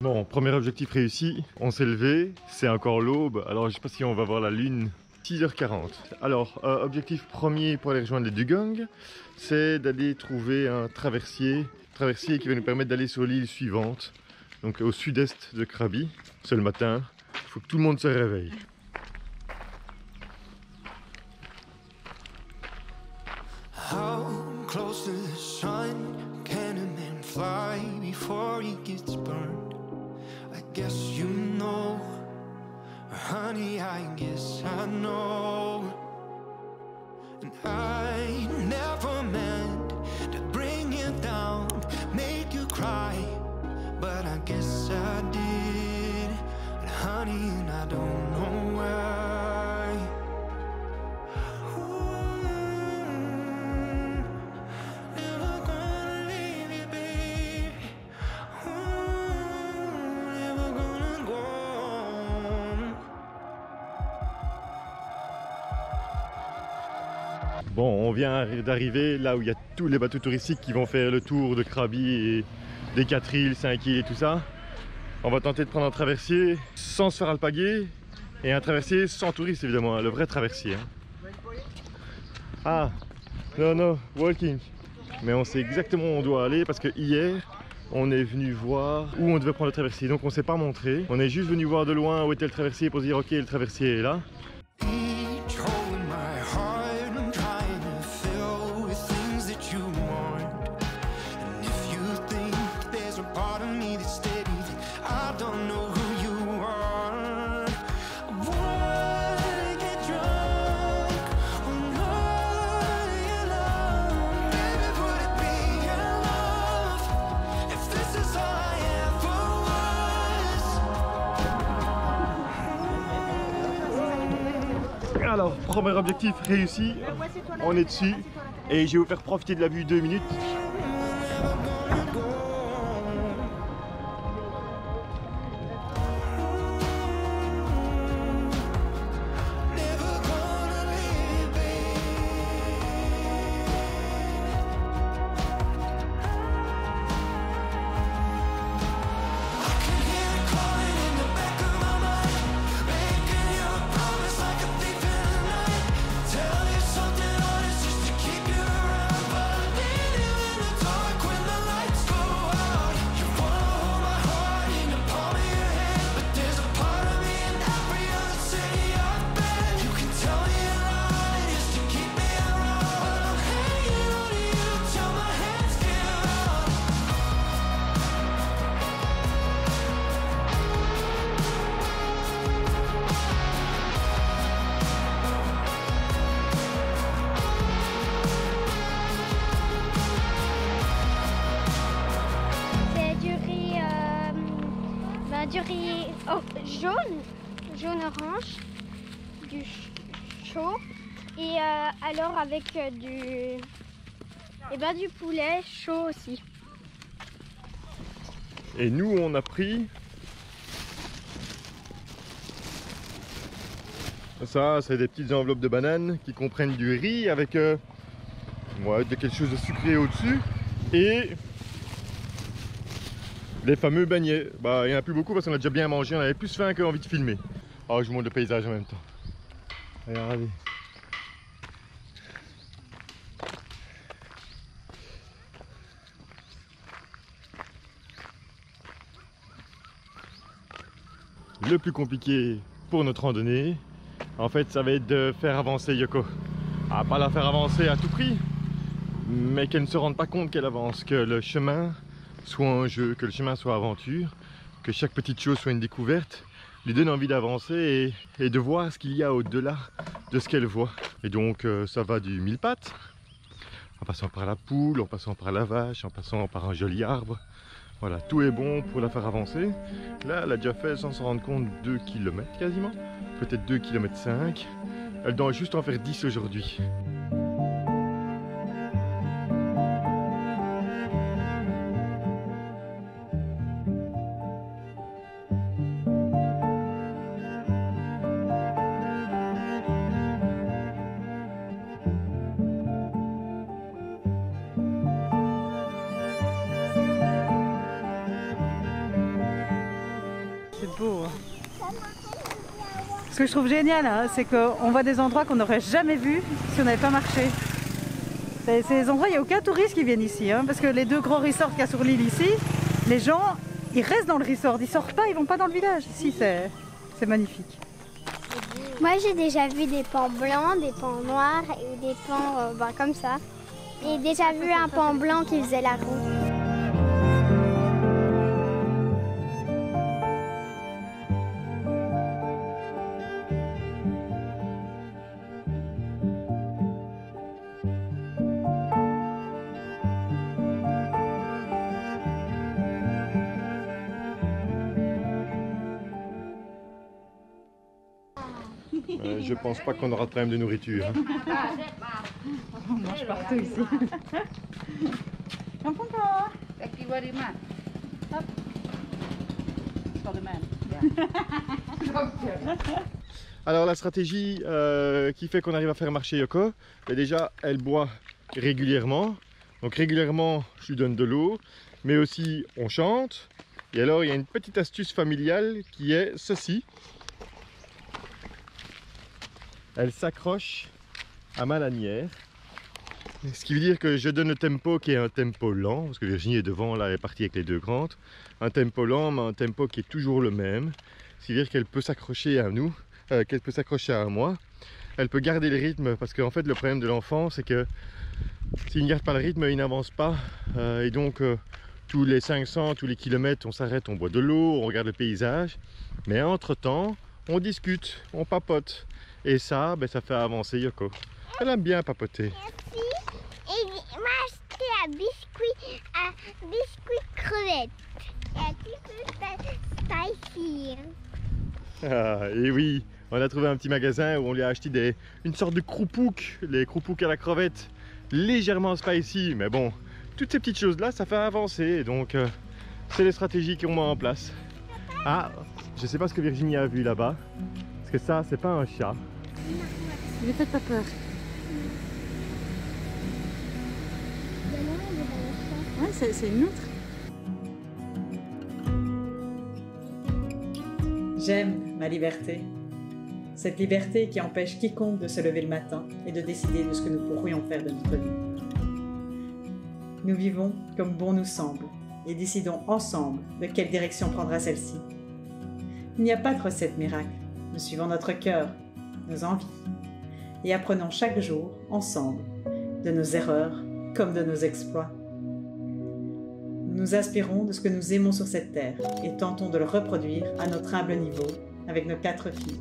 Bon, premier objectif réussi, on s'est levé, c'est encore l'aube, alors je sais pas si on va voir la lune. 6h40. Alors, objectif premier pour aller rejoindre les Dugong, c'est d'aller trouver un traversier qui va nous permettre d'aller sur l'île suivante, donc au sud-est de Krabi. C'est le matin, il faut que tout le monde se réveille. How close to the sun can a man fly before he gets burned? I guess you know, honey, I guess I know. And I never meant to bring you down, make you cry, but I guess I did. And honey, and I don't know why. Never gonna leave you, babe. Never gonna go. Bon, on vient d'arriver là où il y a tous les bateaux touristiques qui vont faire le tour de Krabi et des 4 îles, 5 îles et tout ça. On va tenter de prendre un traversier sans se faire alpaguer et un traversier sans touristes évidemment, hein, le vrai traversier. Hein. Ah, non, walking. Mais on sait exactement où on doit aller parce que hier, on est venu voir où on devait prendre le traversier. Donc on s'est pas montré, on est juste venu voir de loin où était le traversier pour se dire ok, le traversier est là. Each hole in my heart I'm trying to fill with things that you want. And if you think there's a part of me that's steady, then I don't know who you are. I wanna get drunk on all your love. Baby, would it be your love if this is all I ever was? Alors, premier objectif réussi, on est dessus et je vais vous faire profiter de la vue 2 minutes. Never gonna leave, babe. I can hear it calling in the back of my mind, making you a promise like a thief in the night. Tell you something honest just to keep you around, but I need you in the dark when the lights go out. You wanna hold my heart in the palm of your hand, but there's a part of me in every other city I've been. You can tell me you're lying just to keep me around, but I'm hanging on to you till my hands give out. C'est du riz jaune-orange, du chaud, et alors avec du poulet chaud aussi. Et nous on a pris ça, c'est des petites enveloppes de bananes qui comprennent du riz avec de quelque chose de sucré au-dessus et les fameux beignets. Bah il n'y en a plus beaucoup parce qu'on a déjà bien mangé, on avait plus faim qu'envie de filmer. Alors je vous montre le paysage en même temps. Regardez. Le plus compliqué pour notre randonnée, en fait, ça va être de faire avancer Yoko. Pas la faire avancer à tout prix, mais qu'elle ne se rende pas compte qu'elle avance, que le chemin soit un jeu, que le chemin soit aventure, que chaque petite chose soit une découverte, lui donne envie d'avancer et de voir ce qu'il y a au-delà de ce qu'elle voit. Et donc ça va du mille pattes, en passant par la poule, en passant par la vache, en passant par un joli arbre. Voilà, tout est bon pour la faire avancer. Là, elle a déjà fait, sans s'en rendre compte, 2 km quasiment. Peut-être 2 km 5. Elle doit juste en faire 10 aujourd'hui. beau. Ce que je trouve génial, hein, c'est qu'on voit des endroits qu'on n'aurait jamais vus si on n'avait pas marché. C'est des endroits, il n'y a aucun touriste qui vienne ici, hein, parce que les deux grands resorts qu'il y a sur l'île ici, les gens, ils restent dans le resort, ils sortent pas, ils vont pas dans le village. Ici, c'est magnifique. Moi, j'ai déjà vu des pans blancs, des pans noirs et des pans comme ça. Et déjà vu un pan blanc qui faisait la roue. Je pense pas qu'on aura de problème de nourriture. Hein. On mange partout ici. Thank you very much. For the man. Alors la stratégie qui fait qu'on arrive à faire marcher Yoko, déjà elle boit régulièrement. Donc régulièrement je lui donne de l'eau, mais aussi on chante. Et alors il y a une petite astuce familiale qui est ceci. Elle s'accroche à ma lanière. Ce qui veut dire que je donne le tempo qui est un tempo lent, parce que Virginie est devant, là elle est partie avec les deux grandes. Un tempo lent, mais un tempo qui est toujours le même. Ce qui veut dire qu'elle peut s'accrocher à nous, qu'elle peut s'accrocher à moi. Elle peut garder le rythme, parce qu'en fait le problème de l'enfant c'est que s'il ne garde pas le rythme, il n'avance pas. Et donc tous les 500, tous les kilomètres, on s'arrête, on boit de l'eau, on regarde le paysage. Mais entre-temps, on discute, on papote. Et ça, ça fait avancer Yoko. Elle aime bien papoter. Merci. Et m'a acheté un biscuit crevette. Et un petit peu spicy. Ah, et oui, on a trouvé un petit magasin où on lui a acheté une sorte de croupouc, les croupoucs à la crevette, légèrement spicy. Mais bon, toutes ces petites choses-là, ça fait avancer. Donc, c'est les stratégies qu'on met en place. Ah, je sais pas ce que Virginie a vu là-bas. Parce que ça, c'est pas un chat. Ne faites pas peur. Ouais, c'est une outre. J'aime ma liberté. Cette liberté qui empêche quiconque de se lever le matin et de décider de ce que nous pourrions faire de notre vie. Nous vivons comme bon nous semble et décidons ensemble de quelle direction prendra celle-ci. Il n'y a pas de recette miracle. Nous suivons notre cœur, nos envies, et apprenons chaque jour, ensemble, de nos erreurs comme de nos exploits. Nous nous inspirons de ce que nous aimons sur cette terre et tentons de le reproduire à notre humble niveau avec nos 4 filles.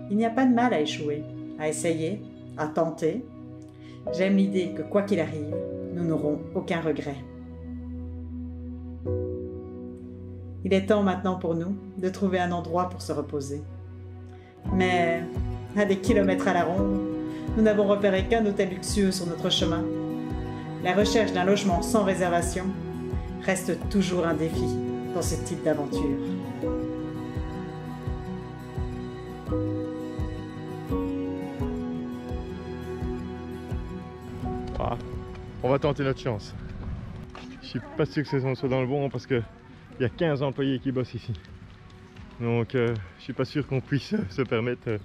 Il n'y a pas de mal à échouer, à essayer, à tenter. J'aime l'idée que quoi qu'il arrive, nous n'aurons aucun regret. Il est temps maintenant pour nous de trouver un endroit pour se reposer. Mais à des kilomètres à la ronde, nous n'avons repéré qu'un hôtel luxueux sur notre chemin. La recherche d'un logement sans réservation reste toujours un défi dans ce type d'aventure. Ah, on va tenter notre chance. Je suis pas sûr que ce soit dans le bon parce que il y a 15 employés qui bossent ici. Donc je suis pas sûr qu'on puisse se permettre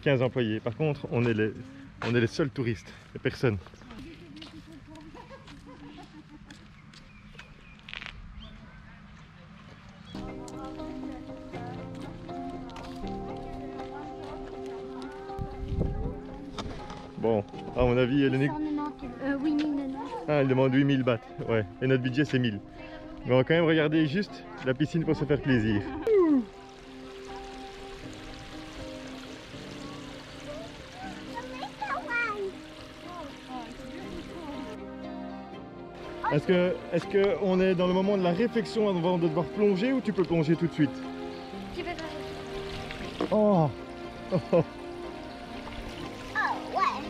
15 employés. Par contre, on est les seuls touristes, il n'y a personne. Bon, à mon avis, elle est... 8090. Ah, elle demande 8000 bahts, ouais, et notre budget c'est 1000. Mais on va quand même regarder juste la piscine pour se faire plaisir. Est-ce que on est dans le moment de la réflexion avant de devoir plonger ou tu peux plonger tout de suite? Tu peux pas. Oh, oh. Oh ouais.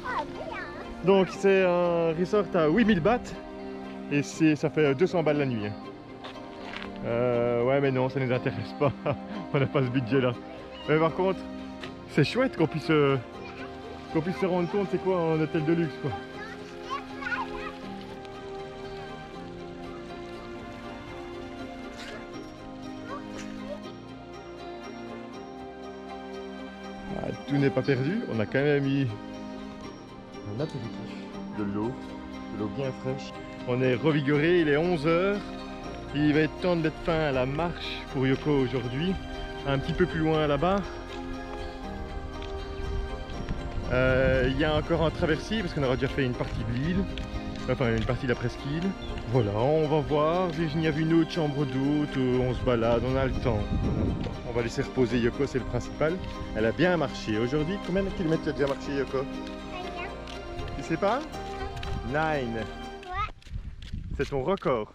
Oh bien. Donc c'est un resort à 8000 bahts et ça fait 200 balles la nuit. Ouais mais non, ça ne nous intéresse pas, on n'a pas ce budget là. Mais par contre, c'est chouette qu'on puisse se rendre compte c'est quoi un hôtel de luxe quoi. tout n'est pas perdu. On a quand même eu un apéritif, de l'eau bien fraîche. On est revigoré, il est 11 h. Il va être temps de mettre fin à la marche pour Yoko aujourd'hui. Un petit peu plus loin là-bas. Il y a encore un traversier parce qu'on aura déjà fait une partie de l'île. Enfin une partie de la presqu'île. Voilà, on va voir. Virginie a vu une autre chambre d'hôte, on se balade, on a le temps. On va laisser reposer Yoko, c'est le principal. Elle a bien marché. Aujourd'hui, combien de kilomètres tu as déjà marché, Yoko? Tu sais pas? 9. Ouais. C'est ton record.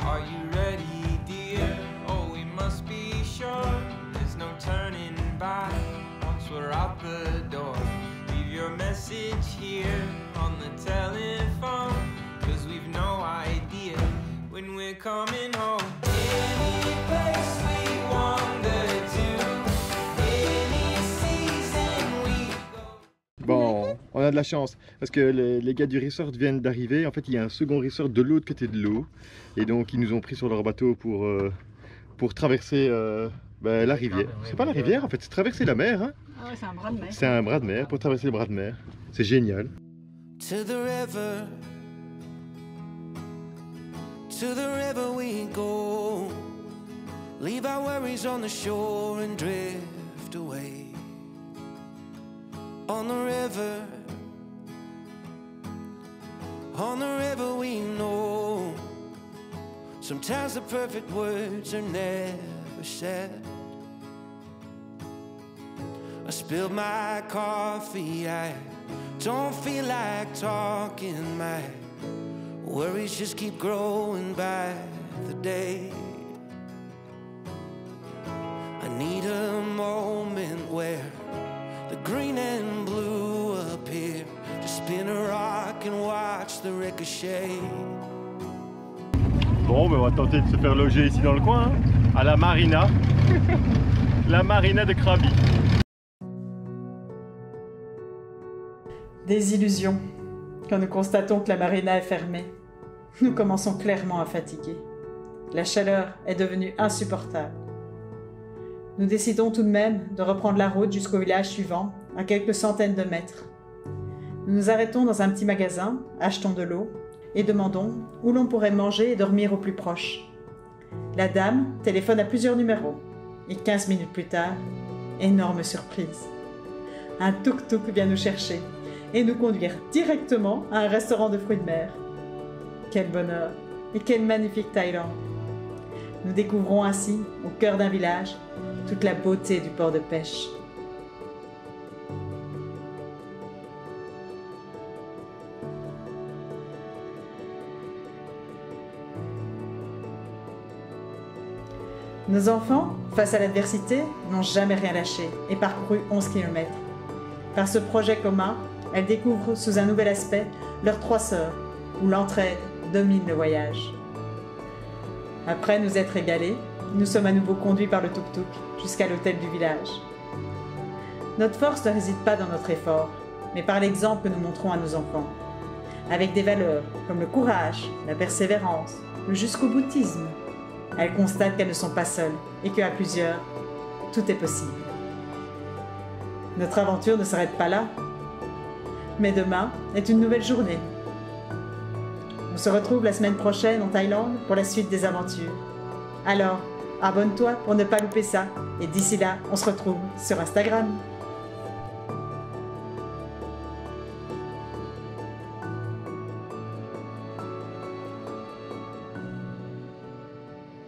Are you ready, dear? Oh, we must be sure. There's no turning back once we're out the door. Leave your message here on the telephone, 'cause we've no idea when we're coming home. Any place we wander to, any season we go. Bon, on a de la chance parce que les gars du resort viennent d'arriver. En fait, il y a un second resort de l'autre côté de l'eau. Et donc, ils nous ont pris sur leur bateau pour traverser la rivière. C'est pas la rivière, en fait, c'est traverser la mer. Hein. Ah ouais, c'est un bras de mer. C'est un bras de mer, pour traverser le bras de mer. C'est génial. To the river we go. Leave our worries on the shore and drift away. On the river we know. Sometimes the perfect words are never said. I spilled my coffee, I don't feel like talking. My worries just keep growing by the day. I need a moment where the green and blue appear, to spin a rock and watch the ricochet. Bon, ben on va tenter de se faire loger ici dans le coin, hein, à la marina. La marina de Krabi. Des illusions. Quand nous constatons que la marina est fermée, nous commençons clairement à fatiguer. La chaleur est devenue insupportable. Nous décidons tout de même de reprendre la route jusqu'au village suivant, à quelques centaines de mètres. Nous nous arrêtons dans un petit magasin, achetons de l'eau et demandons où l'on pourrait manger et dormir au plus proche. La dame téléphone à plusieurs numéros et 15 minutes plus tard, énorme surprise. Un tuk-tuk vient nous chercher et nous conduire directement à un restaurant de fruits de mer. Quel bonheur et quelle magnifique Thaïlande! Nous découvrons ainsi, au cœur d'un village, toute la beauté du port de pêche. Nos enfants, face à l'adversité, n'ont jamais rien lâché et parcouru 11 km. Par ce projet commun, elles découvrent sous un nouvel aspect leurs 3 sœurs, où l'entraide domine le voyage. Après nous être régalés, nous sommes à nouveau conduits par le tuk-tuk jusqu'à l'hôtel du village. Notre force ne réside pas dans notre effort, mais par l'exemple que nous montrons à nos enfants. Avec des valeurs comme le courage, la persévérance, le jusqu'au-boutisme, elles constatent qu'elles ne sont pas seules et qu'à plusieurs, tout est possible. Notre aventure ne s'arrête pas là, mais demain est une nouvelle journée. On se retrouve la semaine prochaine en Thaïlande pour la suite des aventures. Alors, abonne-toi pour ne pas louper ça et d'ici là, on se retrouve sur Instagram.